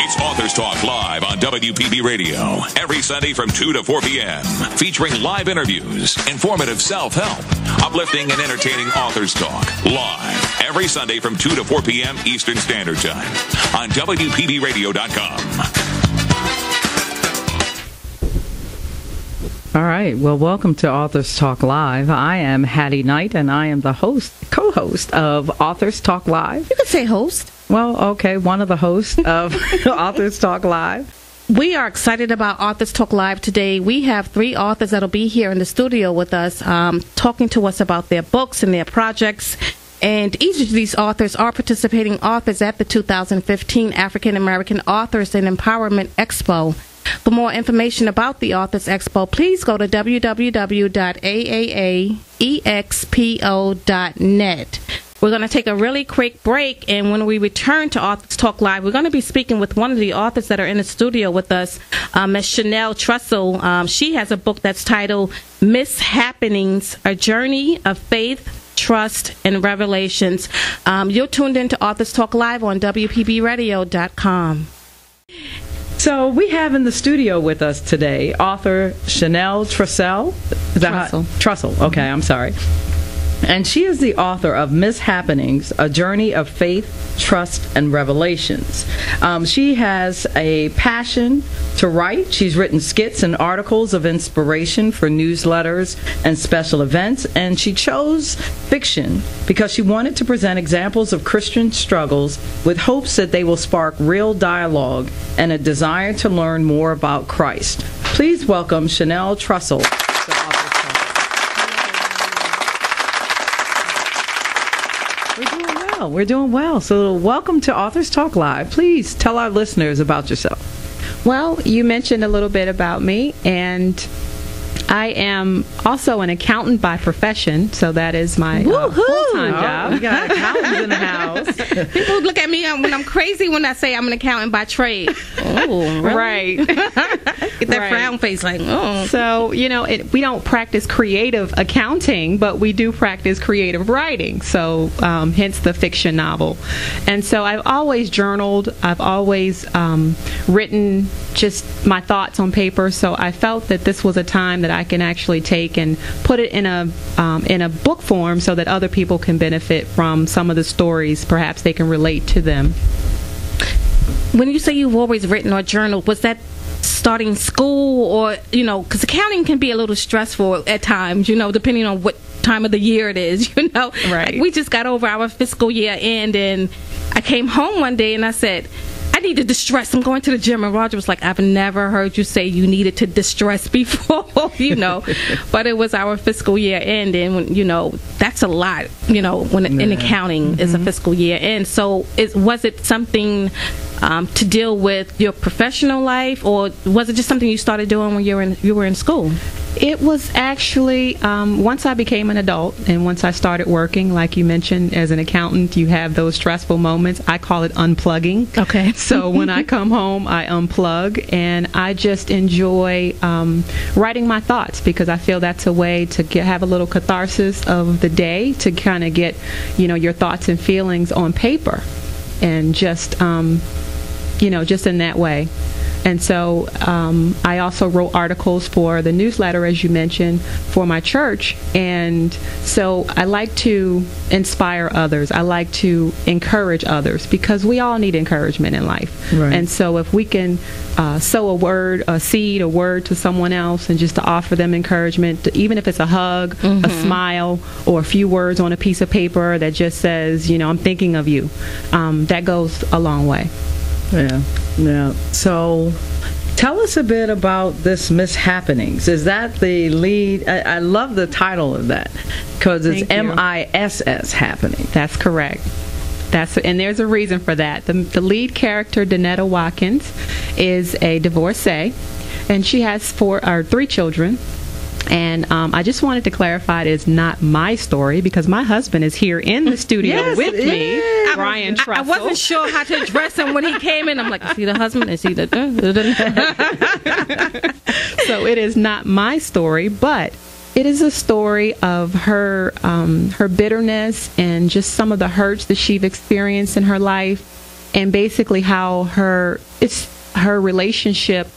It's Authors Talk Live on WPB Radio every Sunday from 2 to 4 p.m. featuring live interviews, informative self-help, uplifting and entertaining authors talk live every Sunday from 2 to 4 p.m. Eastern Standard Time on WPBRadio.com. All right. Well, welcome to Authors Talk Live. I am Hattie Knight, and I am the co-host of Authors Talk Live. You could say host. Well, okay, one of the hosts of Authors Talk Live. We are excited about Authors Talk Live today. We have 3 authors that'll be here in the studio with us, talking to us about their books and their projects. And each of these authors are participating authors at the 2015 African American Authors and Empowerment Expo. For more information about the Authors Expo, please go to www.aaaexpo.net. We're going to take a really quick break, and when we return to Authors Talk Live, we're going to be speaking with one of the authors that are in the studio with us, Ms. Chanel Trussell. She has a book that's titled Mishappenings, A Journey of Faith, Trust, and Revelations. You're tuned into Authors Talk Live on WPBRadio.com. So we have in the studio with us today author Chanel Trussell. Trussell. Okay, I'm sorry. And she is the author of Mishappenings, A Journey of Faith, Trust, and Revelations. She has a passion to write. She's written skits and articles of inspiration for newsletters and special events, and she chose fiction because she wanted to present examples of Christian struggles with hopes that they will spark real dialogue and a desire to learn more about Christ. Please welcome Chanel Trussell. We're doing well. So welcome to Authors Talk Live. Please tell our listeners about yourself. Well, you mentioned a little bit about me, and I am also an accountant by profession, so that is my full-time job. We got accountants in the house. People look at me when I'm crazy when I say I'm an accountant by trade. Oh, really? Right. Get that frown face like, oh. So, we don't practice creative accounting, but we do practice creative writing, so hence the fiction novel. And so I've always journaled. I've always written just my thoughts on paper, so I felt that this was a time that I can actually take and put it in a book form so that other people can benefit from some of the stories. Perhaps they can relate to them. When you say you've always written or journaled, was that starting school, or because accounting can be a little stressful at times, depending on what time of the year it is, Right. Like we just got over our fiscal year end, and I came home one day and I said, I need to distress. I'm going to the gym. And Roger was like, I've never heard you say you needed to distress before, But it was our fiscal year end, and, that's a lot, when in accounting is a fiscal year end. So was it something to deal with your professional life, or was it just something you started doing when you were in school? It was actually once I became an adult and once I started working, like you mentioned, as an accountant, you have those stressful moments. I call it unplugging. Okay. So when I come home, I unplug, and I just enjoy writing my thoughts, because I feel that's a way to have a little catharsis of the day, to kind of get your thoughts and feelings on paper, and just just in that way. And so I also wrote articles for the newsletter, as you mentioned, for my church. And so I like to inspire others. I like to encourage others, because we all need encouragement in life. Right. And so if we can sow a word, a seed, a word to someone else, and just to offer them encouragement, even if it's a hug, a smile, or a few words on a piece of paper that just says, I'm thinking of you, that goes a long way. Yeah. So tell us a bit about this Mishappenings. Is that the lead? I love the title of that, because it's MISS happening. That's correct. And there's a reason for that. The lead character, Danetta Watkins, is a divorcee, and she has 3 children. And I just wanted to clarify, it is not my story, because my husband is here in the studio with me, Brian Trussell. I wasn't sure how to address him when he came in. I'm like, is he the husband? Is he the... So it is not my story, but it is a story of her bitterness and just some of the hurts that she's experienced in her life. and basically how her relationship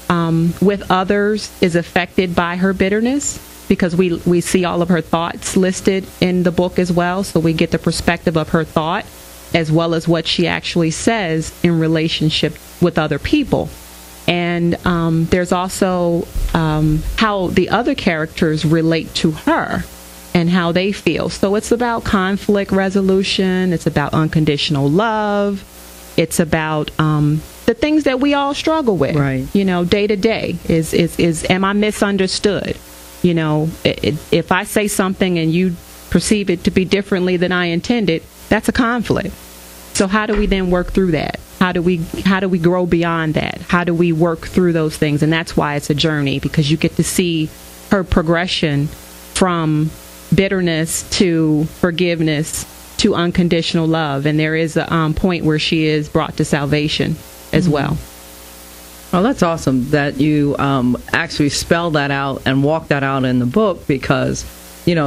with others is affected by her bitterness, because we see all of her thoughts listed in the book as well, so we get the perspective of her thought as well as what she actually says in relationship with other people. And there's also how the other characters relate to her and how they feel. So it's about conflict resolution, it's about unconditional love, it's about the things that we all struggle with, right? Day to day is am I misunderstood? If I say something and you perceive it to be differently than I intended, that's a conflict. So how do we then work through that? How do we grow beyond that? How do we work through those things? And that's why it's a journey, because you get to see her progression from bitterness to forgiveness to unconditional love. And there is a point where she is brought to salvation as well. Well, that's awesome that you actually spell that out and walk that out in the book, because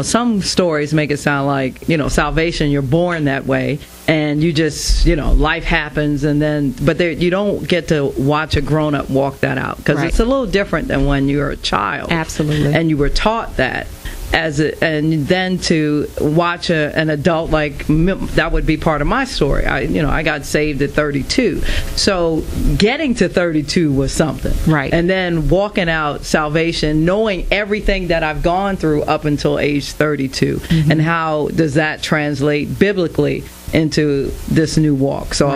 some stories make it sound like, salvation, you're born that way, and you just, life happens, and then, but you don't get to watch a grown-up walk that out, because it's a little different than when you're a child. Absolutely. And you were taught that. And then to watch an adult, like, that would be part of my story. I got saved at 32. So getting to 32 was something. Right. And then walking out salvation, knowing everything that I've gone through up until age 32. Mm-hmm. And how does that translate biblically into this new walk? So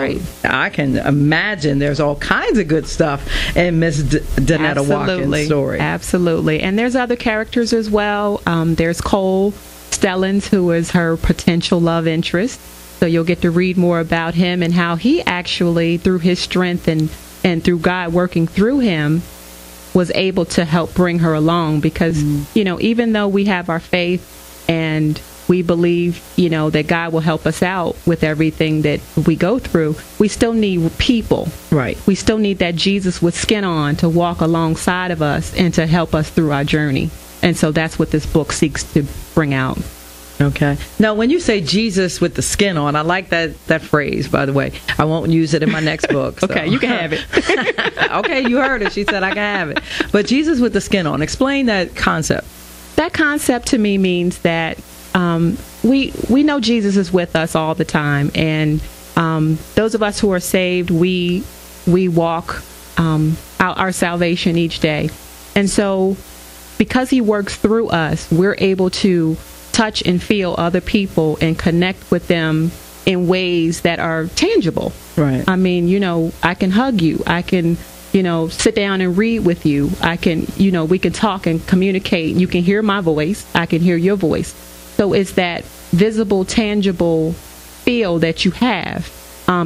I can imagine there's all kinds of good stuff in Miss Danetta Watkins' story. Absolutely. And there's other characters as well. There's Cole Stellans, who is her potential love interest. So you'll get to read more about him and how he actually, through his strength and through God working through him, was able to help bring her along. Because, even though we have our faith and we believe, that God will help us out with everything that we go through, we still need people. Right. We still need that Jesus with skin on to walk alongside of us and to help us through our journey. And so that's what this book seeks to bring out. Okay. Now, when you say Jesus with the skin on, I like that phrase, by the way. I won't use it in my next book. So. Okay, you can have it. Okay, you heard it. She said I can have it. But Jesus with the skin on, explain that concept. That concept to me means that we know Jesus is with us all the time, and those of us who are saved, we walk out our salvation each day. And so because he works through us, we're able to touch and feel other people and connect with them in ways that are tangible. Right. I mean, I can hug you. I can, sit down and read with you. I can, we can talk and communicate. You can hear my voice. I can hear your voice. So it's that visible, tangible feel that you have.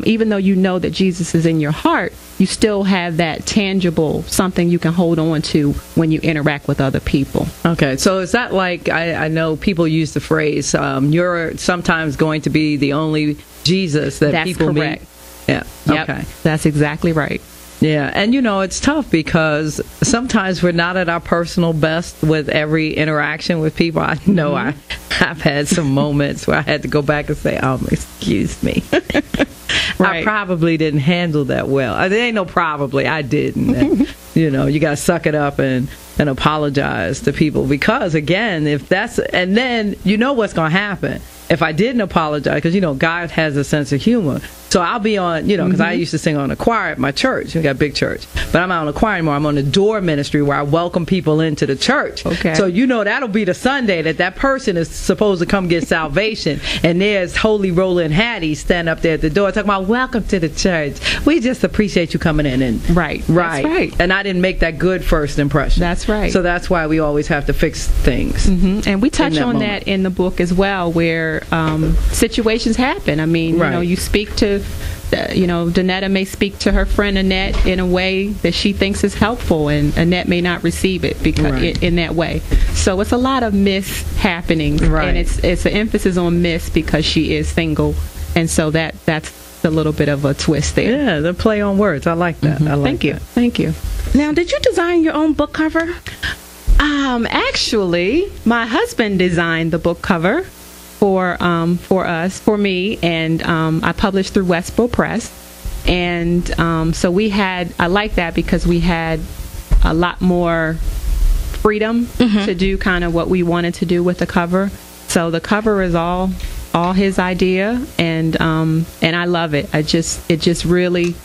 Even though you know that Jesus is in your heart, you still have that tangible something you can hold on to when you interact with other people. Okay, so is that like, I know people use the phrase, you're sometimes going to be the only Jesus that people meet? That's correct. Yeah. Yep. Okay. That's exactly right. Yeah, and it's tough because sometimes we're not at our personal best with every interaction with people. I know I've had some moments where I had to go back and say, excuse me. Right. I probably didn't handle that well. There ain't no probably. I didn't. And, you got to suck it up and apologize to people, because, again, and then what's going to happen. If I didn't apologize, because, God has a sense of humor. So I'll be on, because I used to sing on a choir at my church. We got a big church. But I'm not on a choir anymore. I'm on the door ministry where I welcome people into the church. Okay. So, that'll be the Sunday that person is supposed to come get salvation. And there's Holy Roland Hattie stand up there at the door talking about, welcome to the church. We just appreciate you coming in. And Right. That's right. And I didn't make that good first impression. That's right. So that's why we always have to fix things. Mm-hmm. And we touch on that in the book as well, where situations happen. I mean, you speak to, Danetta may speak to her friend Annette in a way that she thinks is helpful, and Annette may not receive it because in that way. So it's a lot of mishappenings, and it's an emphasis on miss because she is single, and so that's a little bit of a twist there. Yeah, the play on words. I like that. I like Thank you. Now, did you design your own book cover? Actually, my husband designed the book cover for me, and I published through Westboro Press. And so I like that because we had a lot more freedom to do kind of what we wanted to do with the cover. So the cover is all his idea, and I love it. It just really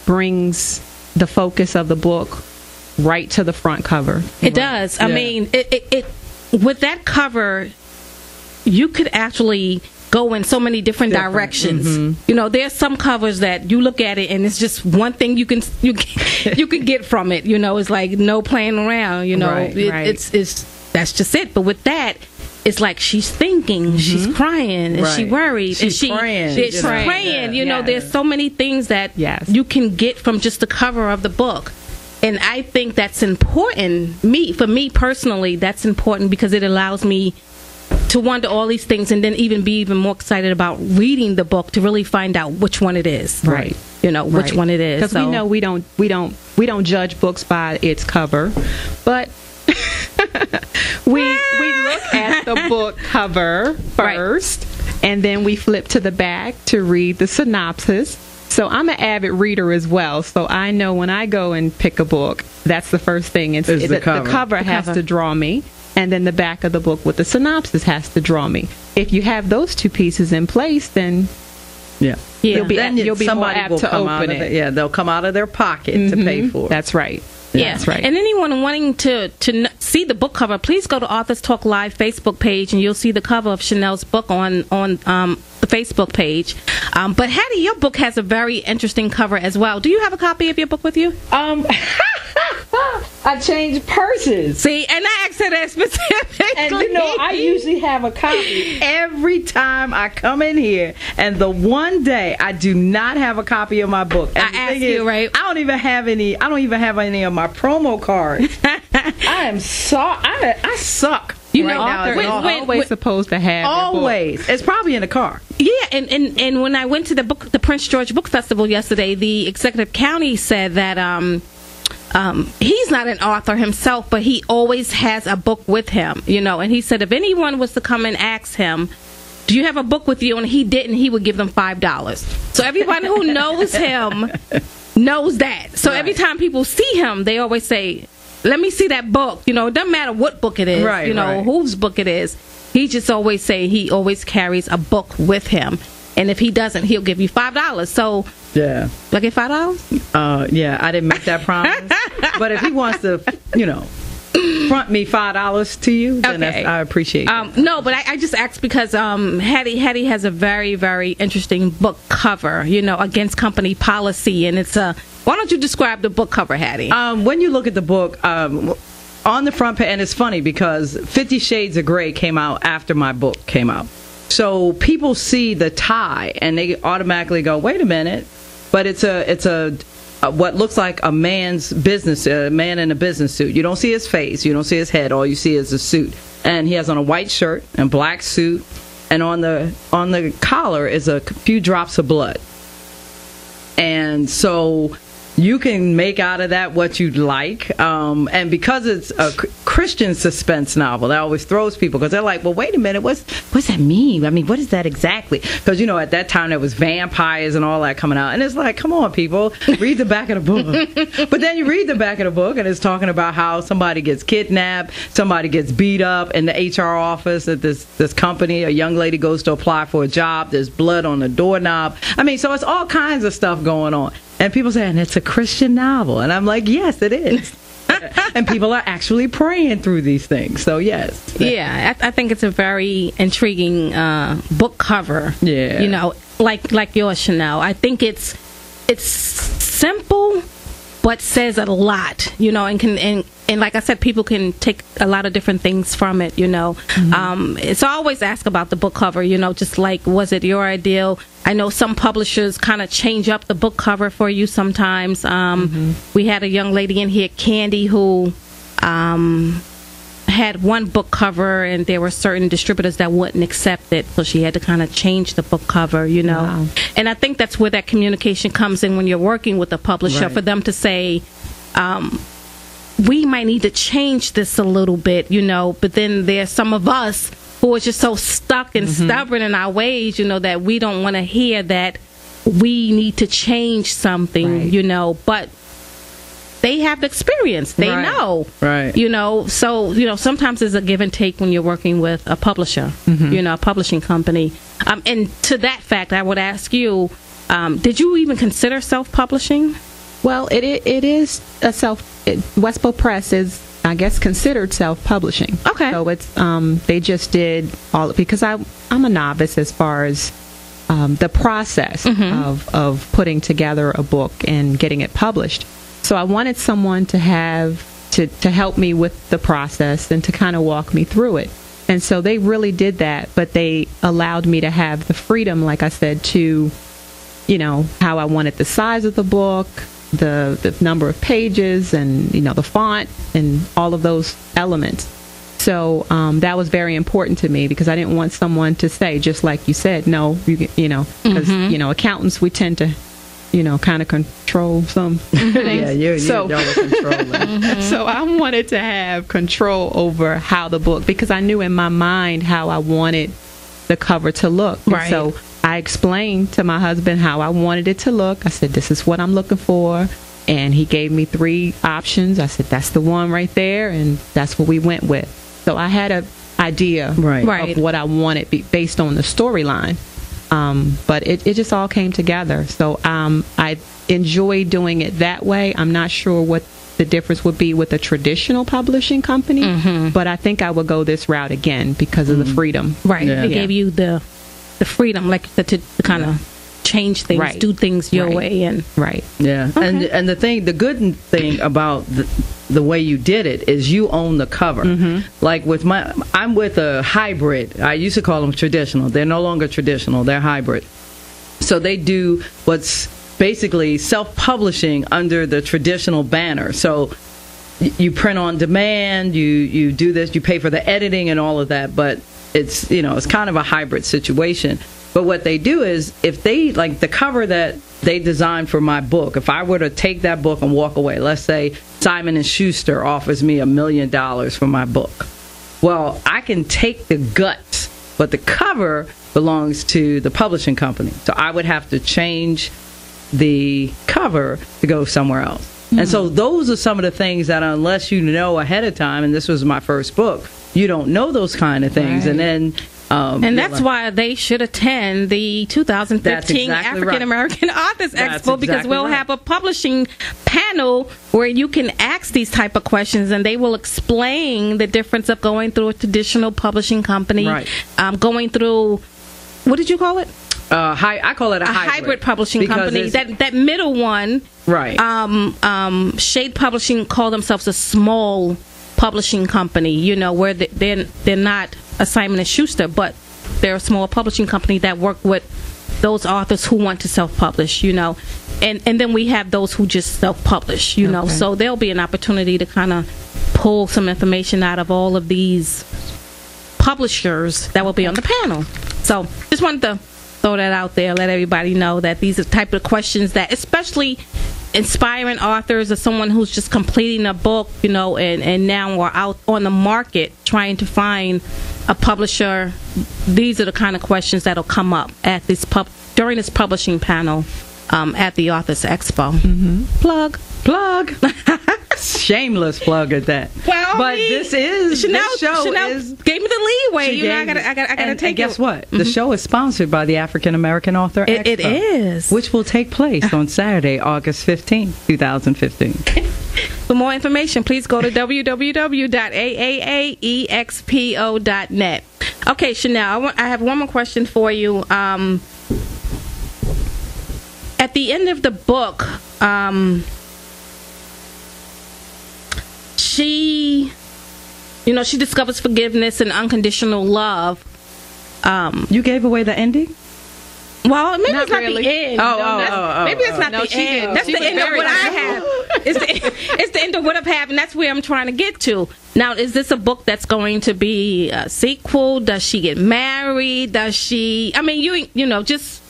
brings the focus of the book right to the front cover. It does. I mean, it with that cover, you could actually go in so many different directions. You know, there's some covers that you look at it and it's just one thing you can get from it. You know, it's like no playing around. You know, it's that's just it. But with that, it's like she's thinking, she's crying, and she worried, she's praying. She's praying. You know, there's so many things that you can get from just the cover of the book. And I think that's important. For me personally, that's important because it allows me to wonder all these things and then even be even more excited about reading the book to really find out which one it is. Right. You know, which one it is. Because we know we don't judge books by its cover, but we look at the book cover first, and then we flip to the back to read the synopsis. So I'm an avid reader as well, so I know when I go and pick a book, that's the first thing. The cover has to draw me, and then the back of the book with the synopsis has to draw me. If you have those two pieces in place, then you'll be more apt to open it. They'll come out of their pocket to pay for it. That's right. Yeah, that's right. And anyone wanting to see the book cover, please go to Authors Talk Live Facebook page, and you'll see the cover of Chanel's book on the Facebook page. But Hattie, your book has a very interesting cover as well. Do you have a copy of your book with you? I changed purses. See, and I asked her that specifically. And you know, I usually have a copy every time I come in here. And the one day I do not have a copy of my book. And I asked you, right? I don't even have any of my promo cards. I suck. You know, authors are always supposed to have always. It's probably in the car. Yeah, and when I went to the Prince George Book Festival yesterday, the executive county said that he's not an author himself, but he always has a book with him, you know. And he said if anyone was to come and ask him, do you have a book with you, and he didn't, he would give them $5. So everyone who knows him knows that. So every time people see him, they always say, let me see that book. You know, it doesn't matter what book it is, whose book it is. He just always say he always carries a book with him. And if he doesn't, he'll give you $5. So, yeah. Do I get $5? Yeah, I didn't make that promise. But if he wants to, front me $5 to you, then I appreciate it. No, but I just asked because Hattie has a very, very interesting book cover, against company policy. And it's why don't you describe the book cover, Hattie? When you look at the book, on the front page, and it's funny because 50 Shades of Grey came out after my book came out. So people see the tie and they automatically go, wait a minute. But it's a what looks like a man in a business suit. You don't see his face, you don't see his head, all you see is a suit. And he has on a white shirt and black suit, and on the collar is a few drops of blood. And so you can make out of that what you'd like. And because it's a Christian suspense novel, that always throws people because they're like, well, wait a minute, what's that mean? I mean, what is that exactly? Because, at that time there was vampires and all that coming out. And it's like, come on, people, read the back of the book. But then you read the back of the book and it's talking about how somebody gets kidnapped, somebody gets beat up in the HR office at this company. A young lady goes to apply for a job. There's blood on the doorknob. I mean, so it's all kinds of stuff going on. And people say, and it's a Christian novel. And I'm like, yes, it is. And people are actually praying through these things. So, yes. Yeah, I think it's a very intriguing book cover. Yeah. Like yours, Chanel. I think it's simple, but says a lot, and like I said, people can take a lot of different things from it, Mm-hmm. It's always asked about the book cover, just like, was it your ideal? I know some publishers kind of change up the book cover for you sometimes. We had a young lady in here, Candy, who had one book cover, and there were certain distributors that wouldn't accept it, so she had to kind of change the book cover, Wow. And I think that's where that communication comes in when you're working with a publisher, for them to say, we might need to change this a little bit, but then there's some of us who are just so stuck and stubborn in our ways, that we don't want to hear that we need to change something, but they have the experience. They know. Right. So, sometimes there's a give and take when you're working with a publisher, a publishing company. And to that fact, I would ask you, did you even consider self-publishing? Well, it is Westbow Press is, I guess, considered self-publishing. Okay. So it's they just did all, because I'm a novice as far as the process of putting together a book and getting it published. So I wanted someone to help me with the process and to kind of walk me through it. And so they really did that, but they allowed me to have the freedom, like I said, to, how I wanted the size of the book, the number of pages, and, the font and all of those elements. So that was very important to me, because I didn't want someone to say, just like you said, no, because, accountants, we tend to, kind of control some things. Yeah, you're double controlling. So I wanted to have control over how the book, because I knew in my mind how I wanted the cover to look. Right. So I explained to my husband how I wanted it to look. I said, this is what I'm looking for. And he gave me 3 options. I said, that's the one right there. And that's what we went with. So I had an idea of what I wanted based on the storyline. But it just all came together. So I enjoy doing it that way. I'm not sure what the difference would be with a traditional publishing company, but I think I would go this route again because of the freedom. Right. Yeah. It gave you the freedom, like to kind of change things, do things your way. And Yeah. Okay. And the good thing about the way you did it is you own the cover. Like with I'm with a hybrid. I used to call them traditional. They're no longer traditional. They're hybrid. So they do what's basically self-publishing under the traditional banner. So you print on demand, you do this, you pay for the editing and all of that, but it's it's kind of a hybrid situation. But what they do is, if they, like the cover that they designed for my book, if I were to take that book and walk away, let's say Simon & Schuster offers me $1 million for my book. Well, I can take the guts, but the cover belongs to the publishing company. So I would have to change the cover to go somewhere else. And so those are some of the things that, unless you know ahead of time, and this was my first book, you don't know those kind of things. And then and that's why they should attend the 2015 African American Authors Expo, because we'll have a publishing panel where you can ask these type of questions, and they will explain the difference of going through a traditional publishing company, going through, what did you call it? I call it a hybrid publishing company. That middle one, Shade Publishing call themselves a small publishing company, where they're not a Simon & Schuster, but they're a small publishing company that work with those authors who want to self-publish, and then we have those who just self-publish, so there'll be an opportunity to kind of pull some information out of all of these publishers that will be on the panel. So just wanted to throw that out there, let everybody know that these are the type of questions that, especially inspiring authors or someone who's just completing a book, and now we're out on the market trying to find a publisher. These are the kind of questions that'll come up at this during this publishing panel at the Authors Expo. Plug. Shameless plug at that. Well, but Chanel gave me the leeway. I gotta take it. Guess what? The show is sponsored by the African American Author Expo. It is, which will take place on Saturday, August 15th, 2015. For more information, please go to www.aaaexpo.net. Okay, Chanel, I have one more question for you. At the end of the book, she discovers forgiveness and unconditional love. You gave away the ending? Well, maybe it's not really. The end. Maybe it's not the end. That's the end of what I have. It's the end of what I've had, and that's where I'm trying to get to. Now, is this a book that's going to be a sequel? Does she get married? Does she? I mean, just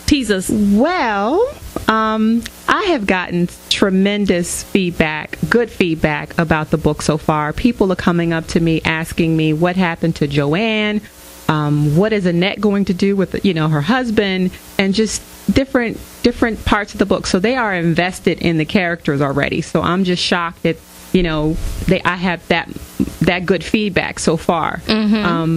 tease us. Well, I have gotten tremendous feedback, good feedback about the book so far. People are coming up to me asking me what happened to Joanne. what is Annette going to do with, her husband, and just different parts of the book. So they are invested in the characters already. So I'm just shocked that, I have that good feedback so far.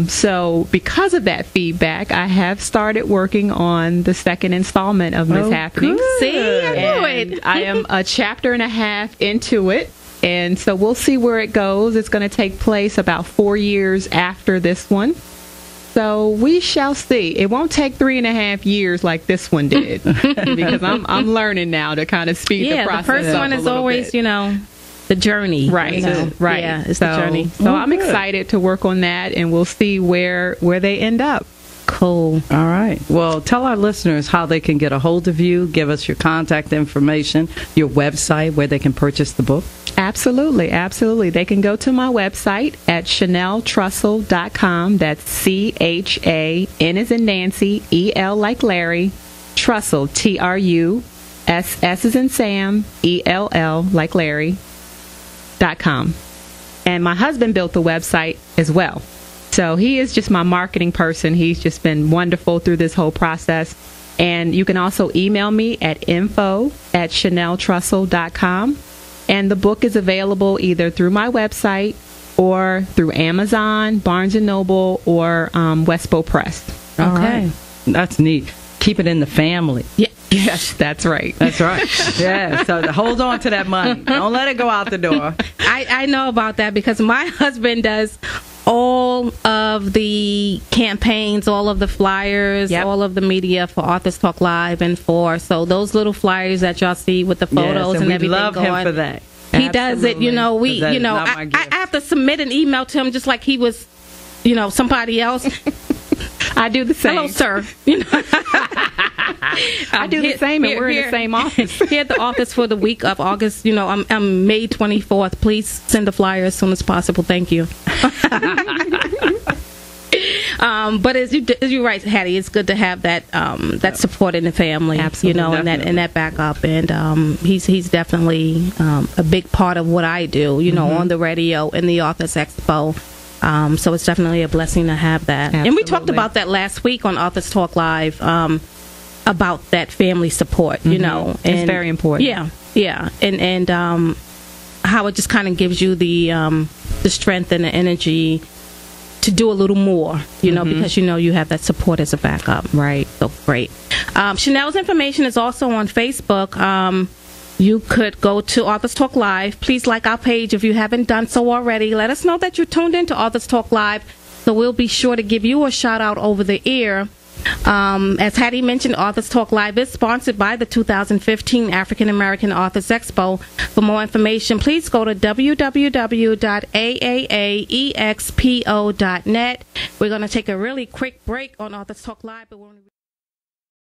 So because of that feedback, I have started working on the second installment of Miss Happenings. Good. See, I knew it. I am a chapter and a half into it. And so we'll see where it goes. It's going to take place about 4 years after this one. So we shall see. It won't take 3.5 years like this one did, because I'm learning now to kind of speed the process up. Yeah, the first one is always, the journey. Right, right. Yeah, it's the journey. So I'm excited to work on that, and we'll see where they end up. Cool. All right. Well, tell our listeners how they can get a hold of you. Give us your contact information, your website where they can purchase the book. Absolutely. They can go to my website at ChanelTrussell.com. That's CHAN as in Nancy, EL like Larry, Trussell, TRUSS as in Sam, ELL like Larry.com. And my husband built the website as well. So he is just my marketing person. He's just been wonderful through this whole process. And you can also email me at info@ChanelTrussell.com. And the book is available either through my website or through Amazon, Barnes & Noble, or Westbow Press. Okay. Right. That's neat. Keep it in the family. Yeah. Yes, that's right. That's right. Yeah, so hold on to that money. Don't let it go out the door. I know about that because my husband does all of the campaigns, all of the flyers, all of the media for Authors Talk Live and so those little flyers that y'all see with the photos and everything love going. Him for that. He does it, I have to submit an email to him just like he was, somebody else. I do the same. Hello, sir. I do the same, and we're in the same office. Here at the office for the week of August. I'm May 24th. Please send the flyer as soon as possible. Thank you. But as you're right, Hattie, it's good to have that that support in the family. Absolutely, and that backup. And he's definitely a big part of what I do. On the radio and the Authors Expo. So it's definitely a blessing to have that. Absolutely. And we talked about that last week on Authors Talk Live, about that family support, and it's very important. Yeah. And how it just kind of gives you the strength and the energy to do a little more, because you have that support as a backup. Right. So great. Chanel's information is also on Facebook. You could go to Authors Talk Live. Please like our page if you haven't done so already. Let us know that you tuned into Authors Talk Live, so we'll be sure to give you a shout out over the air. As Hattie mentioned, Authors Talk Live is sponsored by the 2015 African American Authors Expo. For more information, please go to www.aaaexpo.net. We're going to take a really quick break on Authors Talk Live, but when we